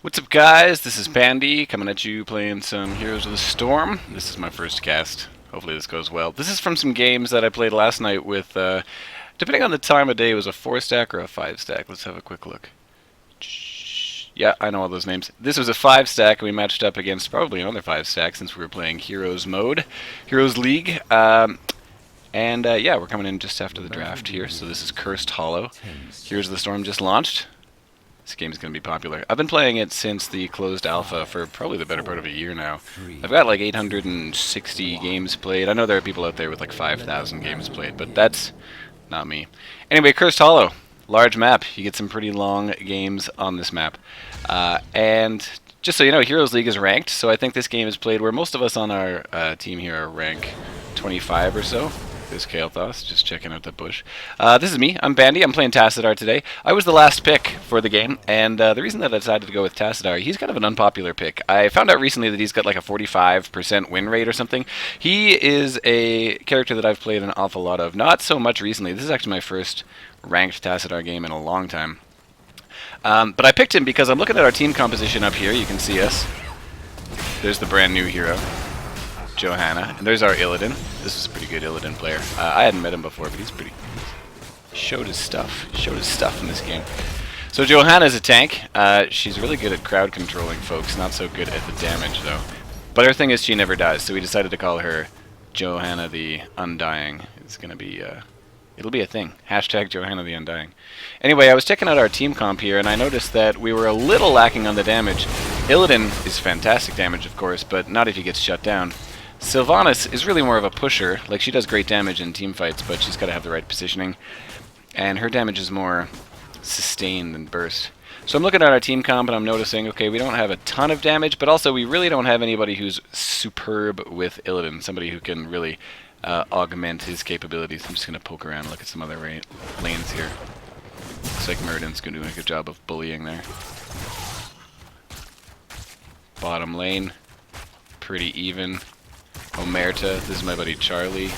What's up, guys? This is Pande coming at you playing some Heroes of the Storm. This is my first cast. Hopefully this goes well. This is from some games that I played last night with, depending on the time of day, it was a 4-stack or a 5-stack. Let's have a quick look. Yeah, I know all those names. This was a 5-stack, and we matched up against probably another 5-stack since we were playing Heroes mode, Heroes League. Yeah, we're coming in just after the draft here, so this is Cursed Hollow. Heroes of the Storm just launched. This game is going to be popular. I've been playing it since the closed alpha for probably the better part of a year now. I've got like 860 games played. I know there are people out there with like 5,000 games played, but that's not me. Anyway, Cursed Hollow. Large map. You get some pretty long games on this map. And just so you know, Heroes League is ranked, so I think this game is played where most of us on our team here are rank 25 or so. There's Kael'thas, just checking out the bush. This is me, I'm Pande, I'm playing Tassadar today. I was the last pick for the game, and the reason that I decided to go with Tassadar, he's kind of an unpopular pick. I found out recently that he's got like a 45% win rate or something. He is a character that I've played an awful lot of, not so much recently. This is actually my first ranked Tassadar game in a long time. But I picked him because I'm looking at our team composition up here, you can see us. There's the brand new hero, Johanna, and there's our Illidan. This is a pretty good Illidan player. I hadn't met him before, but he's pretty. Showed his stuff. Showed his stuff in this game. So Johanna's a tank. She's really good at crowd controlling folks. Not so good at the damage though. But her thing is she never dies, so we decided to call her Johanna the Undying. It's gonna be. It'll be a thing. Hashtag Johanna the Undying. Anyway, I was checking out our team comp here, and I noticed that we were a little lacking on the damage. Illidan is fantastic damage, of course, but not if he gets shut down. Sylvanas is really more of a pusher. Like, she does great damage in team fights, but she's got to have the right positioning. And her damage is more sustained than burst. So I'm looking at our team comp and I'm noticing, okay, we don't have a ton of damage, but also we really don't have anybody who's superb with Illidan. Somebody who can really augment his capabilities. I'm just going to poke around and look at some other lanes here. Looks like Murden's doing a good job of bullying there. Bottom lane. Pretty even. Omerta, this is my buddy Charlie,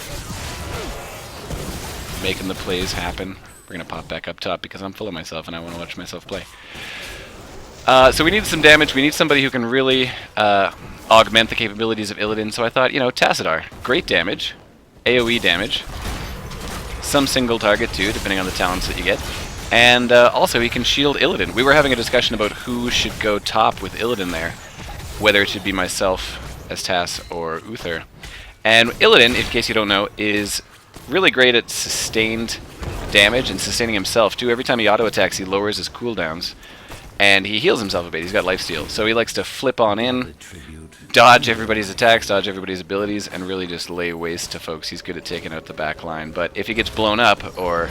making the plays happen. We're going to pop back up top because I'm full of myself and I want to watch myself play. So we need some damage. We need somebody who can really augment the capabilities of Illidan. So I thought, you know, Tassadar, great damage, AoE damage, some single target too, depending on the talents that you get. And also he can shield Illidan. We were having a discussion about who should go top with Illidan there, whether it should be myself as Tass or Uther. And Illidan, in case you don't know, is really great at sustained damage and sustaining himself too. Every time he auto-attacks, he lowers his cooldowns, and he heals himself a bit. He's got lifesteal, so he likes to flip on in, dodge everybody's attacks, dodge everybody's abilities, and really just lay waste to folks. He's good at taking out the back line, but if he gets blown up or,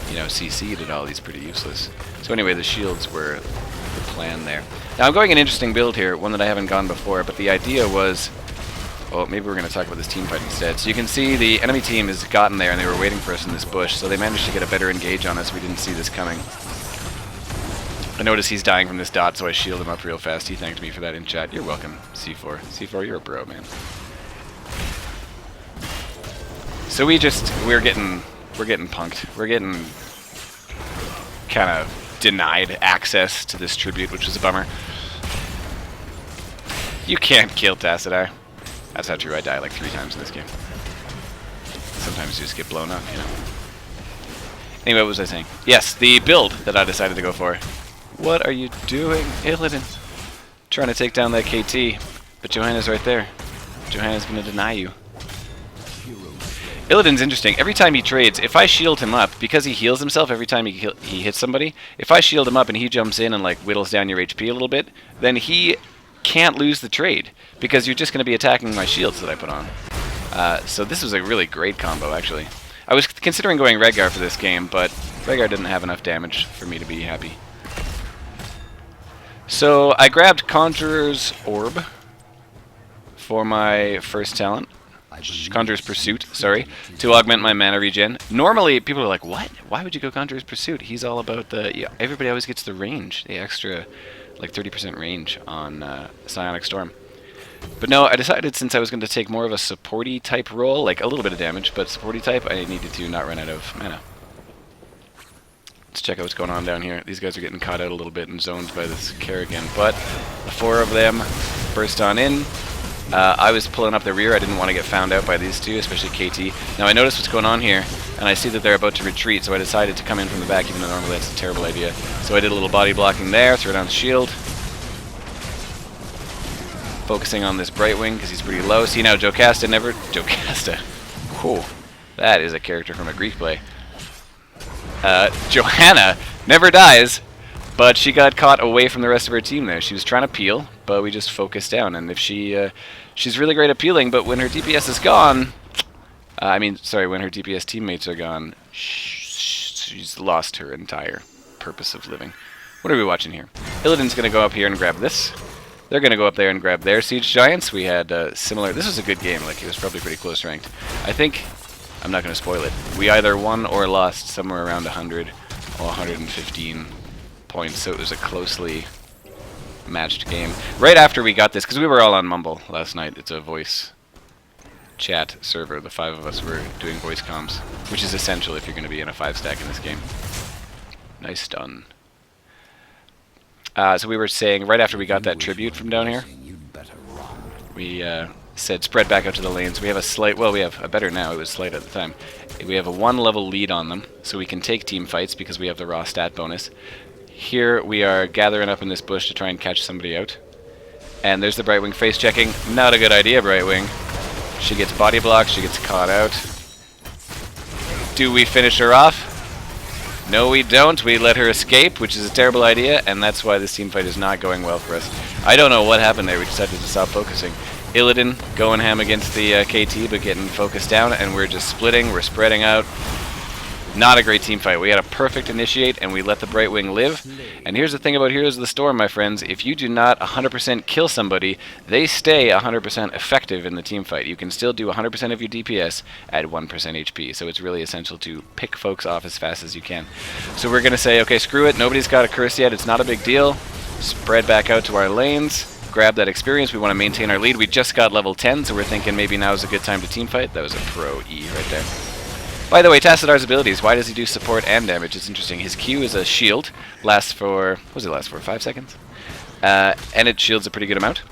you know, CC'd at all, he's pretty useless. So anyway, the shields were the plan there. Now I'm going an interesting build here, one that I haven't gone before, but the idea was, well, maybe we're going to talk about this team fight instead. So you can see the enemy team has gotten there and they were waiting for us in this bush, so they managed to get a better engage on us. We didn't see this coming. I noticed he's dying from this dot, so I shielded him up real fast. He thanked me for that in chat. You're welcome, C4. C4, you're a bro, man. So we're getting punked. We're getting kind of denied access to this tribute, which is a bummer. You can't kill Tassadar. That's not true. I die like 3 times in this game. Sometimes you just get blown up, you know. Anyway, what was I saying? Yes, the build that I decided to go for. What are you doing, Illidan? Trying to take down that KT, but Johanna's right there. Johanna's going to deny you. Illidan's interesting. Every time he trades, if I shield him up, because he heals himself every time he hits somebody, if I shield him up and he jumps in and like whittles down your HP a little bit, then he can't lose the trade, because you're just going to be attacking my shields that I put on. So this was a really great combo, actually. I was considering going Redgar for this game, but Redgar didn't have enough damage for me to be happy. So I grabbed Conjurer's Orb for my first talent. Conjurer's Pursuit, sorry, to augment my mana regen. Normally, people are like, what? Why would you go Conjurer's Pursuit? He's all about the... Yeah, everybody always gets the range, the extra, like 30% range on Psionic Storm. But no, I decided since I was going to take more of a supporty type role, like a little bit of damage, but supporty type, I needed to not run out of mana. Let's check out what's going on down here. These guys are getting caught out a little bit and zoned by this Kerrigan, but the 4 of them burst on in. I was pulling up the rear. I didn't want to get found out by these 2, especially KT. Now I noticed what's going on here, and I see that they're about to retreat, so I decided to come in from the back, even though normally that's a terrible idea. So I did a little body blocking there, threw down the shield. Focusing on this Brightwing, because he's pretty low. See now, Jocasta never... Jocasta. Whoa. That is a character from a Greek play. Johanna never dies, but she got caught away from the rest of her team there. She was trying to peel, but we just focused down. And if she's really great at peeling, but when her DPS is gone... when her DPS teammates are gone, she's lost her entire purpose of living. What are we watching here? Illidan's going to go up here and grab this. They're going to go up there and grab their Siege Giants. We had similar... This was a good game. Like, it was probably pretty close ranked. I think... I'm not going to spoil it. We either won or lost somewhere around 100 or 115 points, so it was a closely matched game. Right after we got this, because we were all on Mumble last night. It's a voice chat server. The 5 of us were doing voice comms, which is essential if you're going to be in a 5-stack in this game. Nice stun. So we were saying, right after we got that tribute from down here, we said spread back out to the lanes. We have a slight, well, we have a better now, it was slight at the time. We have a 1-level lead on them, so we can take team fights because we have the raw stat bonus. Here we are gathering up in this bush to try and catch somebody out. And there's the Brightwing face checking. Not a good idea, Brightwing. She gets body blocked, she gets caught out. Do we finish her off? No, we don't. We let her escape, which is a terrible idea, and that's why this team fight is not going well for us. I don't know what happened there. We decided to stop focusing. Illidan going ham against the KT, but getting focused down, and we're just splitting. We're spreading out. Not a great team fight. We had a perfect initiate, and we let the Brightwing live. And here's the thing about Heroes of the Storm, my friends. If you do not 100% kill somebody, they stay 100% effective in the team fight. You can still do 100% of your DPS at 1% HP. So it's really essential to pick folks off as fast as you can. So we're going to say, okay, screw it. Nobody's got a curse yet. It's not a big deal. Spread back out to our lanes. Grab that experience. We want to maintain our lead. We just got level 10, so we're thinking maybe now is a good time to team fight. That was a pro E right there. By the way, Tassadar's abilities, why does he do support and damage? It's interesting. His Q is a shield, lasts for, what does it last for, 5 seconds? And it shields a pretty good amount.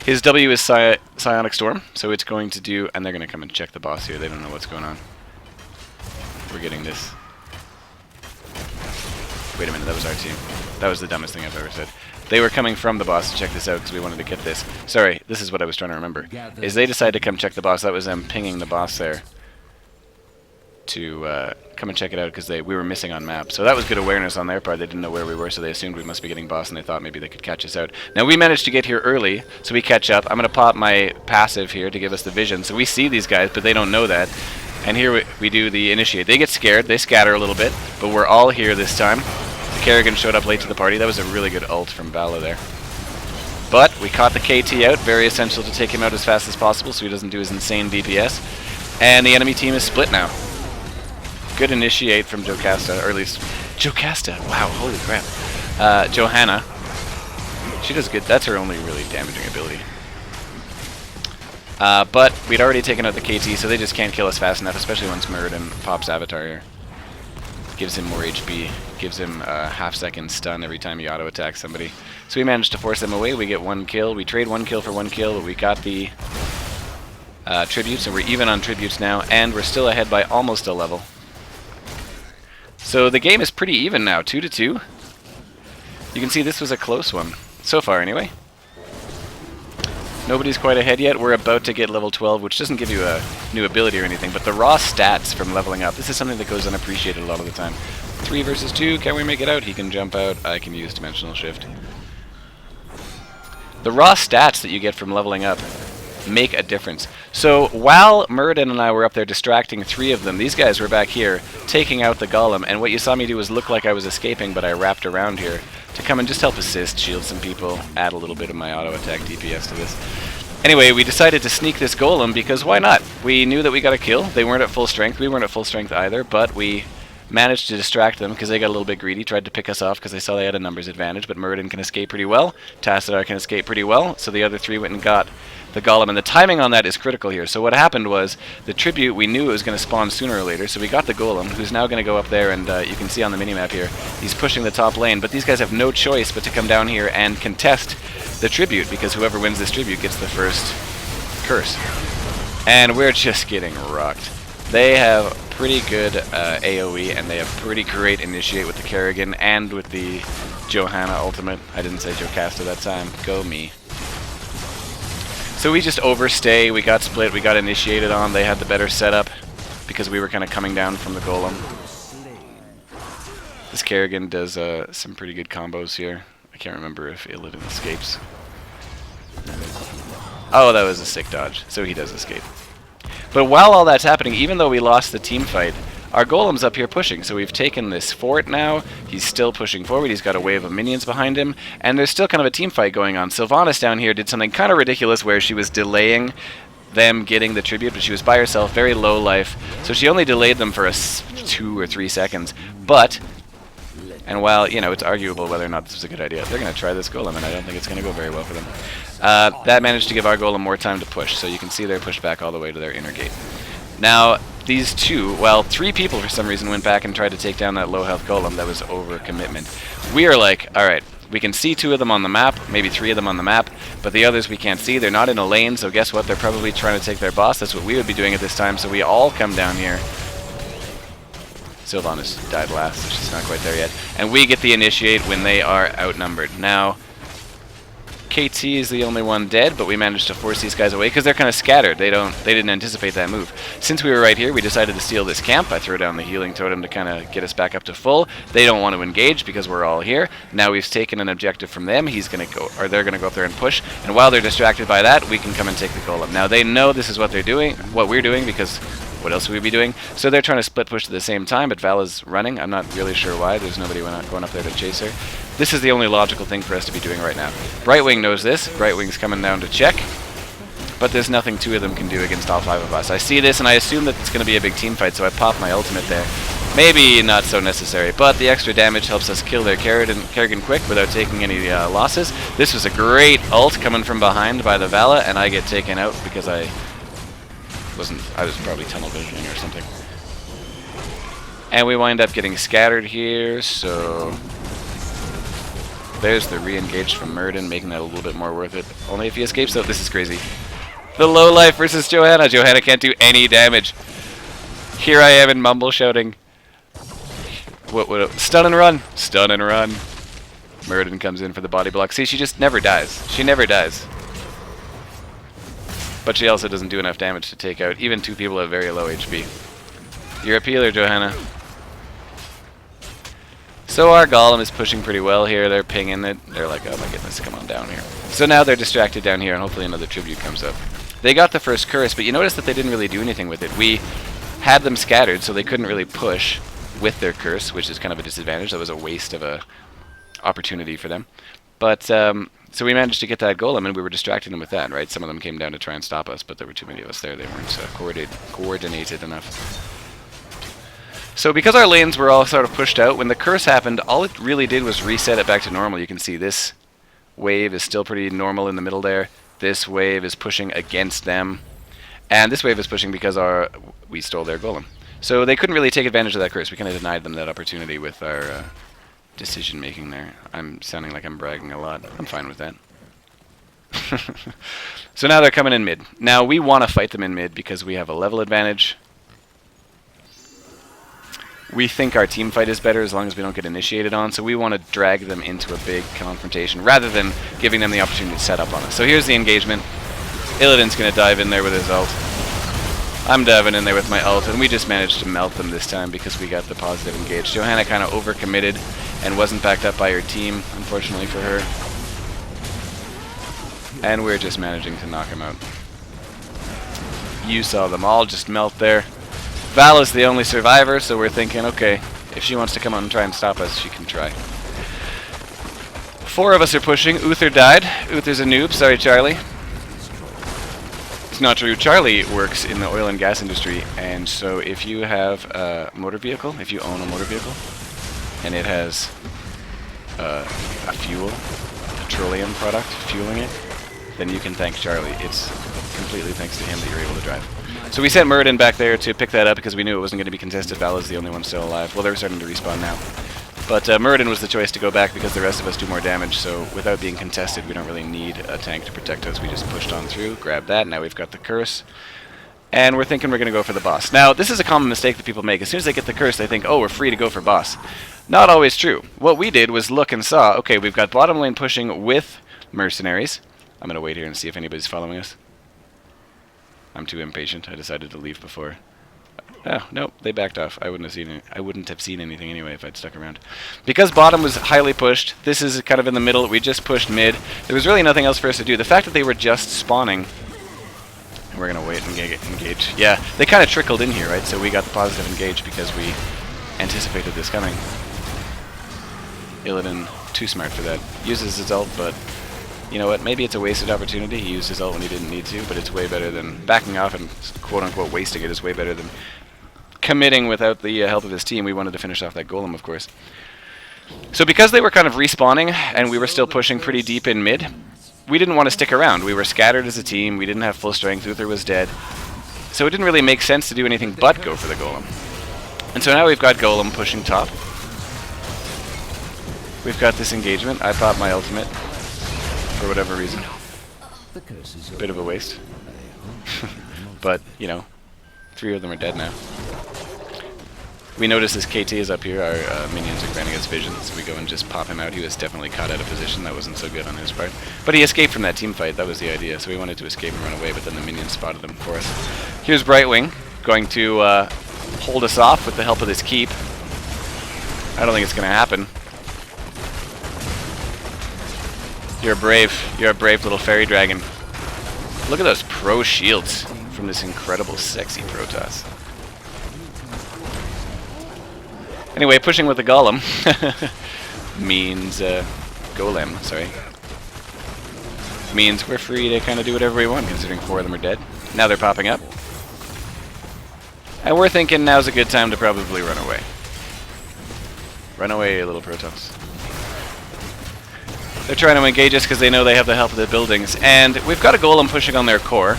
His W is Psionic Storm, so it's going to do, and they're going to come and check the boss here. They don't know what's going on. We're getting this. Wait a minute, that was our team. That was the dumbest thing I've ever said. They were coming from the boss to check this out because we wanted to get this. Sorry, this is what I was trying to remember. Is they decided to come check the boss. That was them pinging the boss there to come and check it out because we were missing on map. So that was good awareness on their part. They didn't know where we were, so they assumed we must be getting boss, and they thought maybe they could catch us out. Now we managed to get here early, so we catch up. I'm going to pop my passive here to give us the vision. So we see these guys, but they don't know that. And here we do the initiate. They get scared, they scatter a little bit, but we're all here this time. The Kerrigan showed up late to the party. That was a really good ult from Bala there. But we caught the KT out. Very essential to take him out as fast as possible so he doesn't do his insane DPS. And the enemy team is split now. Good initiate from Jocasta, or at least Jocasta. Wow, holy crap. Johanna. She does good. That's her only really damaging ability. But we'd already taken out the KT, so they just can't kill us fast enough, especially once Muradin pops Avatar here. Gives him more HP, gives him a half-second stun every time he auto-attacks somebody. So we managed to force them away. We get 1 kill. We trade 1 kill for 1 kill, but we got the tributes, and we're even on tributes now, and we're still ahead by almost a level. So the game is pretty even now, 2-2. You can see this was a close one, so far anyway. Nobody's quite ahead yet. We're about to get level 12, which doesn't give you a new ability or anything, but the raw stats from leveling up, this is something that goes unappreciated a lot of the time. 3 versus 2, can we make it out? He can jump out, I can use Dimensional Shift. The raw stats that you get from leveling up make a difference. So while Muradin and I were up there distracting 3 of them, these guys were back here taking out the Golem, and what you saw me do was look like I was escaping, but I wrapped around here to come and just help assist, shield some people, add a little bit of my auto-attack DPS to this. Anyway, we decided to sneak this Golem because why not? We knew that we got a kill. They weren't at full strength. We weren't at full strength either, but we managed to distract them because they got a little bit greedy, tried to pick us off because they saw they had a numbers advantage, but Muradin can escape pretty well. Tassadar can escape pretty well, so the other three went and got the golem, and the timing on that is critical here. So what happened was the tribute, we knew it was going to spawn sooner or later, so we got the golem, who's now going to go up there, and you can see on the minimap here, he's pushing the top lane, but these guys have no choice but to come down here and contest the tribute, because whoever wins this tribute gets the first curse. And we're just getting rocked. They have pretty good AoE, and they have pretty great initiate with the Kerrigan and with the Johanna ultimate. I didn't say Jocasta that time. Go me. So we just overstay, we got split, we got initiated on, they had the better setup because we were kind of coming down from the golem. This Kerrigan does some pretty good combos here. I can't remember if Illidan escapes. Oh, that was a sick dodge, so he does escape. But while all that's happening, even though we lost the team fight, our golem's up here pushing, so we've taken this fort now. He's still pushing forward, he's got a wave of minions behind him, and there's still kind of a team fight going on. Sylvanas down here did something kind of ridiculous where she was delaying them getting the tribute, but she was by herself, very low life, so she only delayed them for 2 or 3 seconds. But, and while, you know, it's arguable whether or not this was a good idea, they're going to try this golem, and I don't think it's going to go very well for them. That managed to give our golem more time to push, so you can see they're pushed back all the way to their inner gate. Now, these two, well, 3 people for some reason went back and tried to take down that low health golem. That was overcommitment. We are like, alright, we can see 2 of them on the map, maybe 3 of them on the map, but the others we can't see. They're not in a lane, so guess what? They're probably trying to take their boss. That's what we would be doing at this time, so we all come down here. Sylvanas died last, so she's not quite there yet. And we get the initiate when they are outnumbered. Now, KT is the only one dead, but we managed to force these guys away because they're kind of scattered. They didn't anticipate that move. Since we were right here, we decided to steal this camp. I throw down the healing totem to kind of get us back up to full. They don't want to engage because we're all here. Now we've taken an objective from them. He's going to go, or they're going to go up there and push. And while they're distracted by that, we can come and take the golem. Now they know this is what they're doing, what we're doing, because what else would we be doing? So they're trying to split push at the same time, but Vala's running. I'm not really sure why. There's nobody going up there to chase her. This is the only logical thing for us to be doing right now. Brightwing knows this. Brightwing's coming down to check. But there's nothing 2 of them can do against all 5 of us. I see this and I assume that it's going to be a big team fight, so I pop my ultimate there. Maybe not so necessary, but the extra damage helps us kill their Kerrigan quick without taking any losses. This was a great ult coming from behind by the Vala, and I get taken out because I was probably tunnel visioning or something. And we wind up getting scattered here, so there's the re-engage from Muradin, making that a little bit more worth it. Only if he escapes, though. This is crazy. The low life versus Johanna. Johanna can't do any damage. Here I am in mumble shouting. What? Stun and run. Stun and run. Muradin comes in for the body block. See, she just never dies. She never dies. But she also doesn't do enough damage to take out even 2 people at very low HP. You're a peeler, Johanna. So our golem is pushing pretty well here. They're pinging it. They're like, oh my goodness, come on down here. So now they're distracted down here, and hopefully another tribute comes up. They got the first curse, but you notice that they didn't really do anything with it. We had them scattered, so they couldn't really push with their curse, which is kind of a disadvantage. That was a waste of a opportunity for them. But so we managed to get that golem, and we were distracting them with that, right? Some of them came down to try and stop us, but there were too many of us there. They weren't coordinated enough. So because our lanes were all sort of pushed out, when the curse happened, all it really did was reset it back to normal. You can see this wave is still pretty normal in the middle there. This wave is pushing against them. And this wave is pushing because we stole their golem. So they couldn't really take advantage of that curse. We kind of denied them that opportunity with our decision making there. I'm sounding like I'm bragging a lot. I'm fine with that. So now they're coming in mid. Now we want to fight them in mid because we have a level advantage. We think our team fight is better as long as we don't get initiated on, so we want to drag them into a big confrontation rather than giving them the opportunity to set up on us. So here's the engagement. Illidan's going to dive in there with his ult. I'm diving in there with my ult, and we just managed to melt them this time because we got the positive engage. Johanna kind of overcommitted and wasn't backed up by her team, unfortunately for her. And we're just managing to knock him out. You saw them all just melt there. Val is the only survivor, so we're thinking, okay, if she wants to come out and try and stop us, she can try. 4 of us are pushing. Uther died. Uther's a noob. Sorry, Charlie. It's not true. Charlie works in the oil and gas industry, and so if you have a motor vehicle, if you own a motor vehicle, and it has a fuel, a petroleum product fueling it, then you can thank Charlie. It's completely thanks to him that you're able to drive. So we sent Muradin back there to pick that up because we knew it wasn't going to be contested. Vala's the only one still alive. Well, they're starting to respawn now. But Muradin was the choice to go back because the rest of us do more damage, so without being contested, we don't really need a tank to protect us. We just pushed on through, grabbed that, now we've got the curse. And we're thinking we're going to go for the boss. Now, this is a common mistake that people make. As soon as they get the curse, they think, oh, we're free to go for boss. Not always true. What we did was look and saw, okay, we've got bottom lane pushing with mercenaries. I'm going to wait here and see if anybody's following us. I'm too impatient. I decided to leave before. Oh, no, they backed off. I wouldn't have seen anything anyway if I'd stuck around. Because bottom was highly pushed, this is kind of in the middle, we just pushed mid. There was really nothing else for us to do. The fact that they were just spawning, and we're going to wait and engage. Yeah, they kind of trickled in here, right? So we got the positive engage because we anticipated this coming. Illidan, too smart for that. Uses his ult, but you know what? Maybe it's a wasted opportunity. He used his ult when he didn't need to, but it's way better than backing off and quote-unquote wasting it is way better than committing without the help of his team. We wanted to finish off that golem, of course. So because they were kind of respawning and we were still pushing pretty deep in mid, we didn't want to stick around. We were scattered as a team. We didn't have full strength. Uther was dead. So it didn't really make sense to do anything but go for the golem. And so now we've got golem pushing top. We've got this engagement. I popped my ultimate for whatever reason. Bit of a waste. But, you know, 3 of them are dead now. We notice this KT is up here. Our minions are granting us vision, so we go and just pop him out. He was definitely caught out of position. That wasn't so good on his part. But he escaped from that team fight. That was the idea. So we wanted to escape and run away, but then the minions spotted him for us. Here's Brightwing, going to hold us off with the help of this keep. I don't think it's going to happen. You're a brave little fairy dragon. Look at those pro shields from this incredible, sexy Protoss. Anyway, pushing with the golem means golem, sorry. Means we're free to kind of do whatever we want, considering 4 of them are dead. Now they're popping up. And we're thinking now's a good time to probably run away. Run away, little Protoss. They're trying to engage us because they know they have the help of the buildings. And we've got a golem pushing on their core.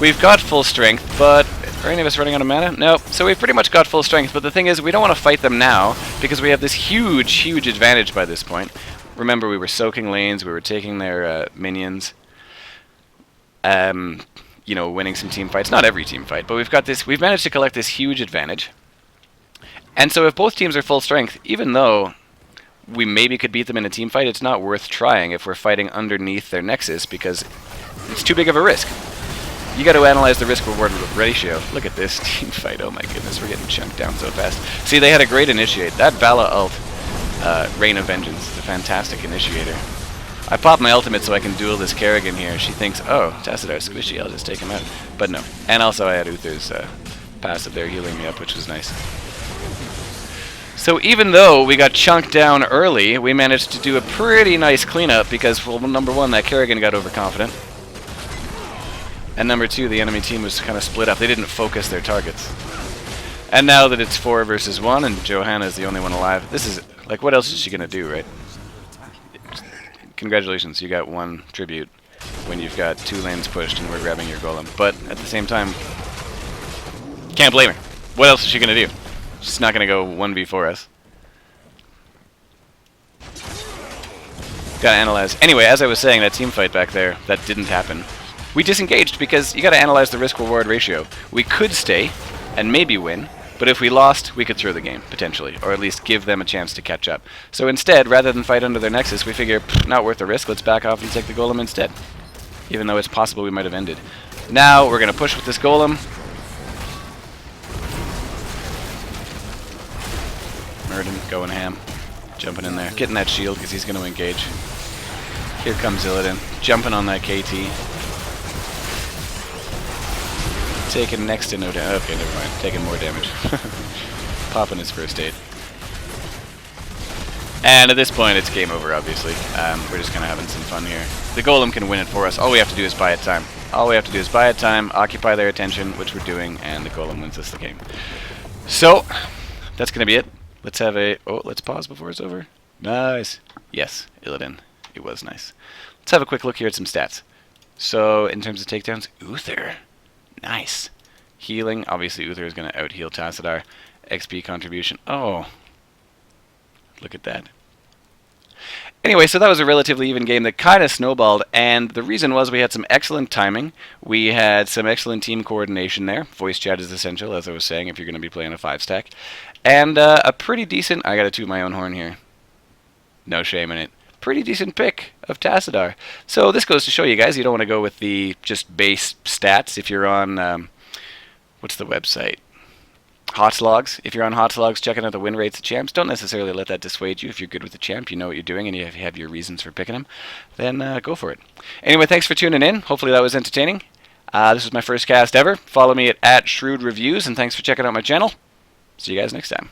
We've got full strength, but are any of us running out of mana? Nope. So we've pretty much got full strength, but the thing is, we don't want to fight them now because we have this huge, huge advantage by this point. Remember, we were soaking lanes, we were taking their minions, you know, winning some team fights. Not every team fight, but we've managed to collect this huge advantage. And so if both teams are full strength, even though we maybe could beat them in a team fight, it's not worth trying if we're fighting underneath their nexus because it's too big of a risk. You got to analyze the risk-reward ratio. Look at this team fight. Oh my goodness, we're getting chunked down so fast. See, they had a great initiate. That Vala ult, Rain of Vengeance, is a fantastic initiator. I popped my ultimate so I can duel this Kerrigan here. She thinks, oh, Tassadar squishy, I'll just take him out. But no. And also I had Uther's passive there healing me up, which was nice. So even though we got chunked down early, we managed to do a pretty nice cleanup because, well, number 1, that Kerrigan got overconfident. And number 2, the enemy team was kind of split up. They didn't focus their targets. And now that it's 4 versus 1 and Johanna is the only one alive, this is, like, what else is she going to do, right? Congratulations, you got 1 tribute when you've got 2 lanes pushed and we're grabbing your golem. But at the same time, can't blame her. What else is she going to do? She's not going to go 1v4 us. Gotta analyze. Anyway, as I was saying, that team fight back there, that didn't happen. We disengaged because you gotta analyze the risk-reward ratio. We could stay and maybe win, but if we lost, we could throw the game, potentially, or at least give them a chance to catch up. So instead, rather than fight under their nexus, we figure, not worth the risk, let's back off and take the golem instead. Even though it's possible we might have ended. Now, we're gonna push with this golem. Muradin going ham. Jumping in there. Getting that shield because he's gonna engage. Here comes Illidan. Jumping on that KT. Taking next to no damage. Okay, never mind. Taking more damage. Popping his first aid. And at this point, it's game over, obviously. We're just kind of having some fun here. The golem can win it for us. All we have to do is buy it time. All we have to do is buy a time, occupy their attention, which we're doing, and the golem wins us the game. So, that's going to be it. Let's have a... Oh, let's pause before it's over. Nice. Yes, Illidan. It was nice. Let's have a quick look here at some stats. So, in terms of takedowns, Uther. Nice. Healing. Obviously, Uther is going to out-heal Tassadar. XP contribution. Oh. Look at that. Anyway, so that was a relatively even game that kind of snowballed, and the reason was we had some excellent timing. We had some excellent team coordination there. Voice chat is essential, as I was saying, if you're going to be playing a 5-stack. And a pretty decent... I got to toot my own horn here. No shame in it. Pretty decent pick of Tassadar. So this goes to show you guys, you don't want to go with the just base stats if you're on... what's the website? Hotslogs. If you're on Hotslogs checking out the win rates of champs, don't necessarily let that dissuade you. If you're good with the champ, you know what you're doing, and you have your reasons for picking him, then go for it. Anyway, thanks for tuning in. Hopefully that was entertaining. This was my first cast ever. Follow me at @ShrewdReviews, and thanks for checking out my channel. See you guys next time.